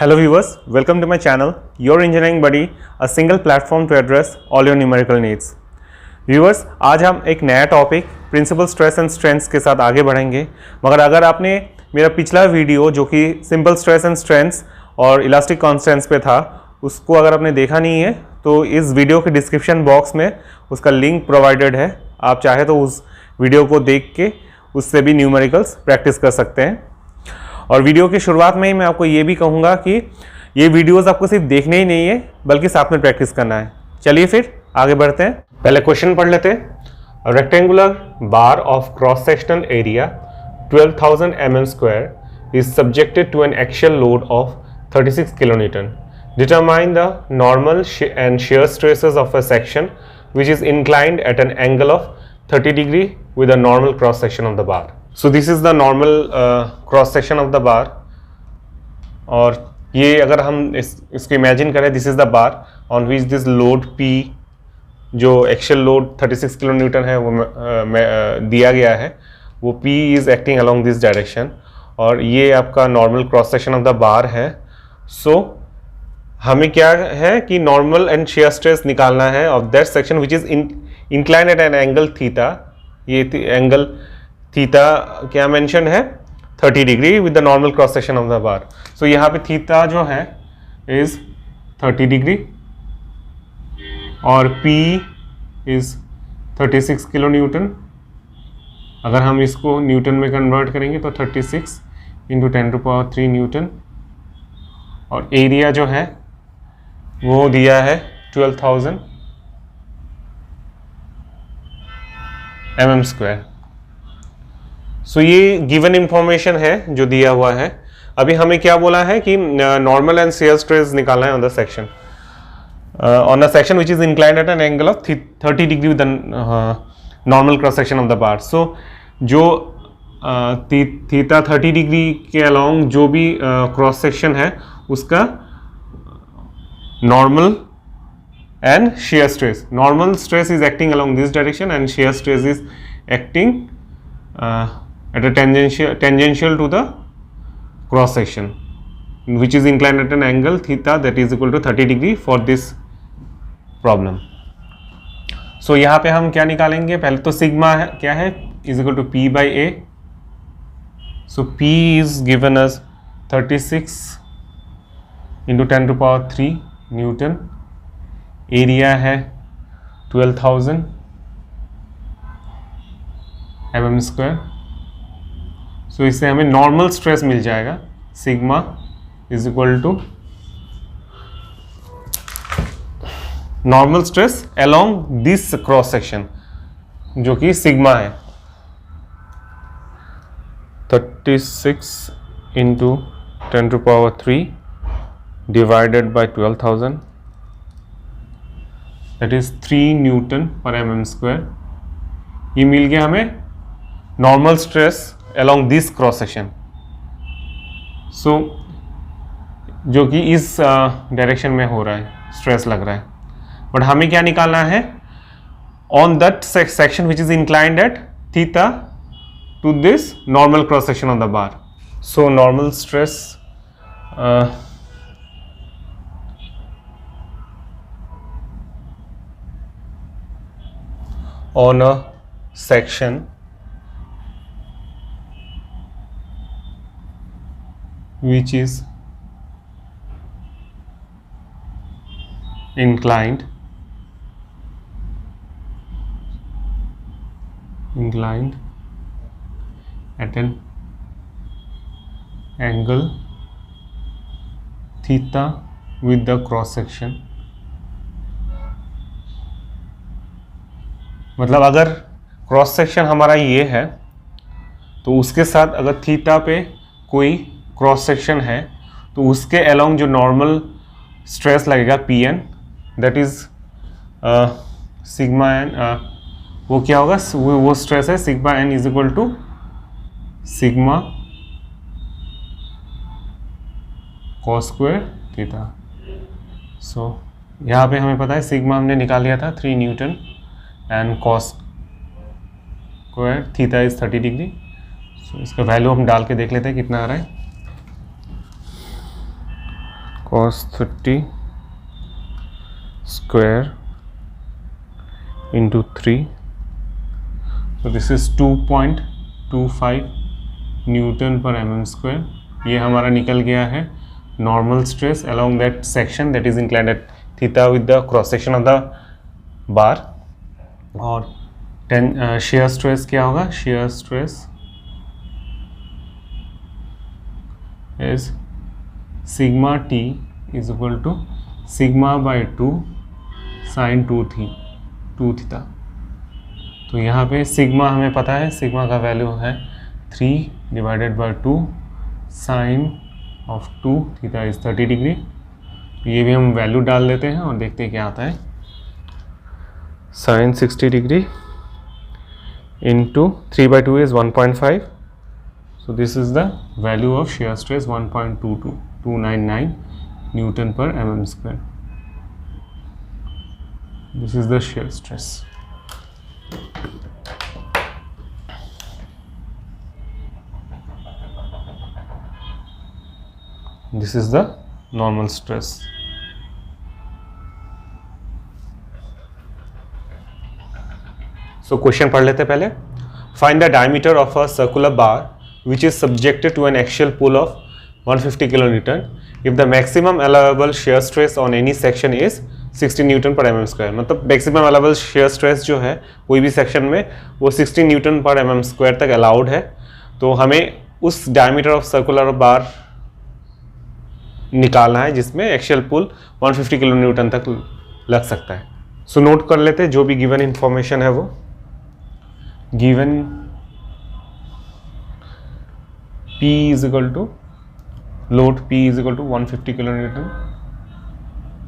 Hello viewers, welcome to my channel, Your Engineering Buddy, a single platform to address all your numerical needs. Viewers, आज हम एक नया topic principal stress and strengths के साथ आगे बढ़ेंगे। मगर अगर आपने मेरा पिछला वीडियो जो कि सिंपल स्ट्रेस एंड स्ट्रेंथ्स और इलास्टिक कांस्टेंट्स पे था, उसको अगर आपने देखा नहीं है तो इस वीडियो के डिस्क्रिप्शन बॉक्स में उसका लिंक प्रोवाइडेड है। आप चाहे तो उस वीडियो को देख के उससे भी न्यूमेरिकल्स प्रैक्टिस कर सकते हैं। और वीडियो की शुरुआत में ही मैं आपको ये भी कहूँगा कि ये वीडियोस आपको सिर्फ देखने ही नहीं है बल्कि साथ में प्रैक्टिस करना है। चलिए फिर आगे बढ़ते हैं। पहले क्वेश्चन पढ़ लेते हैं। Rectangular bar of cross sectional area 12,000 mm square is subjected to an axial load of 36 kilonewton. Determine the normal and shear stresses of a section which is inclined at an angle of 30 degree with a normal cross section of the bar. So this is the normal cross section of the bar. और ये अगर हम इसको imagine करें, this is the bar on which this load P, जो actual load 36 kilo Newton है वो दिया गया है, वो P is acting along this direction और ये आपका normal cross section of the बार है। सो हमें क्या है कि नॉर्मल एंड शेयर स्ट्रेस निकालना है of that section which is inclined at an angle theta. ये एंगल थीटा क्या मेंशन है, 30 degree with the normal cross section of the bar. So यहाँ पे थीटा जो है इज 30 डिग्री और P इज 36 किलो न्यूटन। अगर हम इसको न्यूटन में कन्वर्ट करेंगे तो 36 इंटू 10⁻³ न्यूटन और एरिया जो है वो दिया है 12,000 mm स्क्वायर। सो ये गिवन इंफॉर्मेशन है जो दिया हुआ है। अभी हमें क्या बोला है कि नॉर्मल एंड शेयर स्ट्रेस निकालना है on the section on a section which is inclined at an angle of 30 degree with normal cross section of the bar. So जो थीटा 30 डिग्री के अलोंग जो भी क्रॉस सेक्शन है उसका normal and shear stress, normal stress is acting along this direction and shear stress is acting at a tangential to the cross section which is inclined at an angle theta that is equal to 30 degree for this problem. So यहाँ पे हम क्या निकालेंगे, पहले तो sigma है क्या है is equal to P by A. So P is given as 36 into 10⁻³ Newton, area है 12,000 mm स्क्वायर। सो इससे हमें नॉर्मल स्ट्रेस मिल जाएगा, sigma is equal to normal stress along this cross section जो कि सिग्मा है 36 into 10⁻³ divided by 12,000 that is 3 newton per mm square. ये मिल गया हमें normal stress along this cross section. So जो कि इस डायरेक्शन में हो रहा है, स्ट्रेस लग रहा है, बट हमें क्या निकालना है on that section which is inclined at theta two this normal cross section of the bar. So normal stress on a section which is inclined at an angle theta with the cross section। मतलब अगर cross section हमारा ये है तो उसके साथ अगर theta पे कोई क्रॉस सेक्शन है तो उसके अलोंग जो नॉर्मल स्ट्रेस लगेगा Pn, that is sigma n, वो क्या होगा, वो स्ट्रेस है sigma n is equal to sigma cos square theta. So यहाँ पे हमें पता है सिग्मा हमने निकाल लिया था 3 newton and cos square theta is 30 degree. So इसका वैल्यू हम डाल के देख लेते हैं कितना आ रहा है। cos 30 square into 3, so this is 2.25 Newton per mm square. ये हमारा निकल गया है normal stress along that section that is inclined at theta with the cross section of the bar। और shear stress क्या होगा? shear stress is sigma t is equal to sigma by 2 sin 2 theta। तो यहाँ पे sigma हमें पता है, sigma का वैल्यू है 3 divided by 2 sine of 2 theta is 30 degree. ये भी हम वैल्यू डाल देते हैं और देखते हैं क्या आता है। Sine 60 degree into 3/2 is 1.5, so this is the value of shear stress 1.22299 Newton per mm square। This is the shear stress। This is the normal stress। So question पढ़ लेते पहले। Find the diameter of a circular bar which is subjected to an axial pull of 150 kN if the maximum allowable shear stress on any section is 60 newton per mm square. मतलब maximum allowable shear stress जो है कोई भी section में वो 60 newton per mm square तक allowed है। तो हमें उस डायमीटर ऑफ सर्कुलर बार निकालना है जिसमें एक्शियल पुल 150 किलो न्यूटन तक लग सकता है। सो नोट कर लेते हैं जो भी गिवन इंफॉर्मेशन है वो। Given P is equal to load P is equal to 150 kilo newton.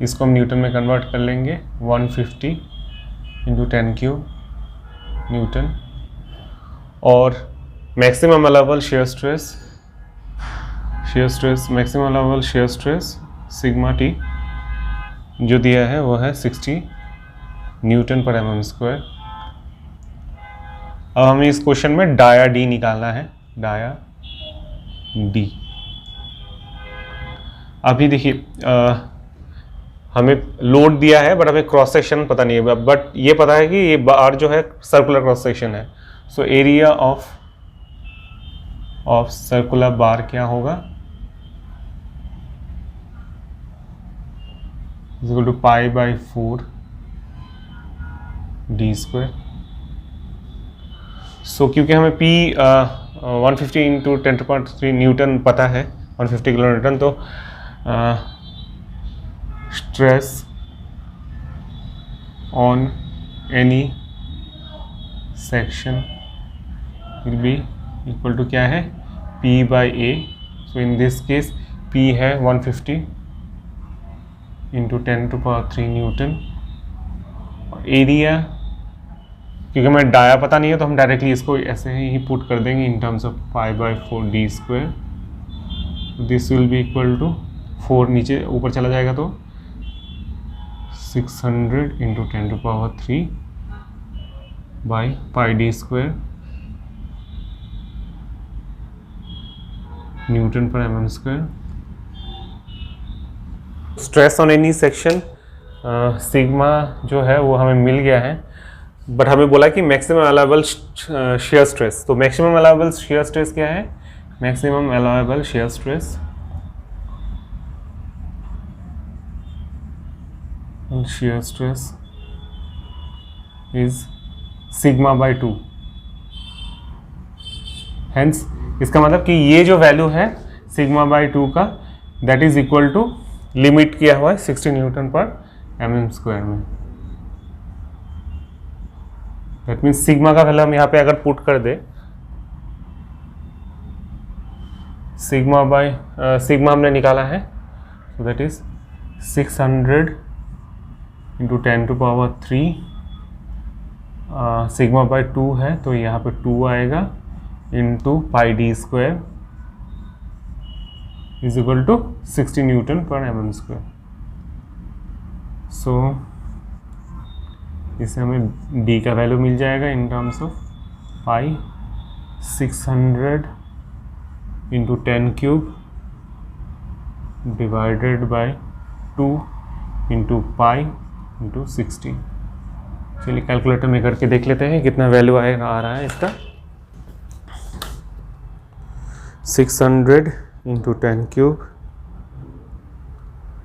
इसको हम न्यूटन में कन्वर्ट कर लेंगे 150 इंटू 10 क्यूब न्यूटन। और maximum allowable shear stress maximum allowable shear stress sigma t जो दिया है वो है 60 न्यूटन पर mm स्क्वायर। अब हमें इस क्वेश्चन में डाया डी निकालना है, डाया डी। अभी देखिए हमें लोड दिया है बट हमें क्रॉस सेक्शन पता नहीं है, बट ये पता है कि ये बार जो है सर्कुलर क्रॉस सेक्शन है। So area of circular bar क्या होगा? Is equal to pi by 4 D square. So क्योंकि हमें P 150 इंटू 10⁻³ न्यूटन पता है 150 किलो न्यूटन, तो stress on any section will be equal to क्या है? P by A। So in this case P है 150 इंटू 10⁻³ न्यूटन। और area क्योंकि हमें डाया पता नहीं है तो हम डायरेक्टली इसको ऐसे ही पुट कर देंगे in terms of pi by 4 D square. This will be equal to 4 नीचे ऊपर चला जाएगा तो 600 into 10⁻³ by pi d square newton per mm square. Stress on any section sigma जो है वो हमें मिल गया है, बट हमें बोला कि मैक्सिमम अलाउबल शेयर स्ट्रेस। तो मैक्सिमम अलाउबल शेयर स्ट्रेस क्या है? Maximum allowable shear stress is sigma by 2। Hence इसका मतलब कि ये जो वैल्यू है सिग्मा बाई 2 का that is equal to limit किया हुआ है 60 न्यूटन पर mm स्क्वायर में। दैट मीन्स सिग्मा का वैल्यू हम यहाँ पे अगर पुट कर दे, सिग्मा हमने निकाला है, so that is 600 into 10⁻³ sigma by 2 है तो यहाँ पे 2 आएगा into pi d square is equal to 60 newton per mm square. So इससे हमें d का वैल्यू मिल जाएगा in terms of pi 600 into 10³ divided by 2 into pi into 60। चलिए कैलकुलेटर में करके देख लेते हैं कितना वैल्यू आ रहा है इसका। 600 into 10 cube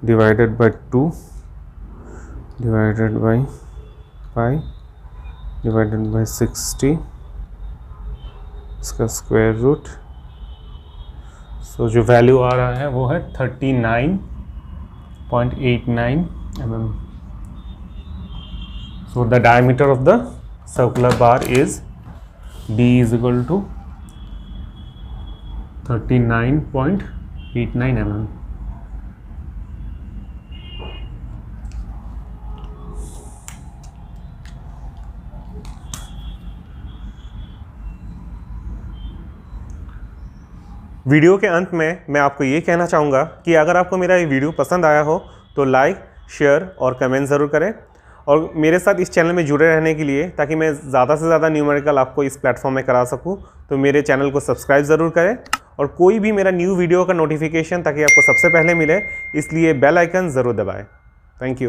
divided by 2 divided by pi divided by 60, इसका स्क्वायर रूट। सो जो वैल्यू आ रहा है वो है 39.89 mm। So the diameter of the circular bar is D is equal to 39.89 mm। Video के अंत में मैं आपको ये कहना चाहूँगा कि अगर आपको मेरा ये वीडियो पसंद आया हो तो लाइक, शेयर और कमेंट ज़रूर करें, और मेरे साथ इस चैनल में जुड़े रहने के लिए, ताकि मैं ज़्यादा से ज़्यादा न्यूमेरिकल आपको इस प्लेटफॉर्म में करा सकूं, तो मेरे चैनल को सब्सक्राइब ज़रूर करें। और कोई भी मेरा न्यू वीडियो का नोटिफिकेशन ताकि आपको सबसे पहले मिले, इसलिए बेल आइकन ज़रूर दबाएं। Thank you.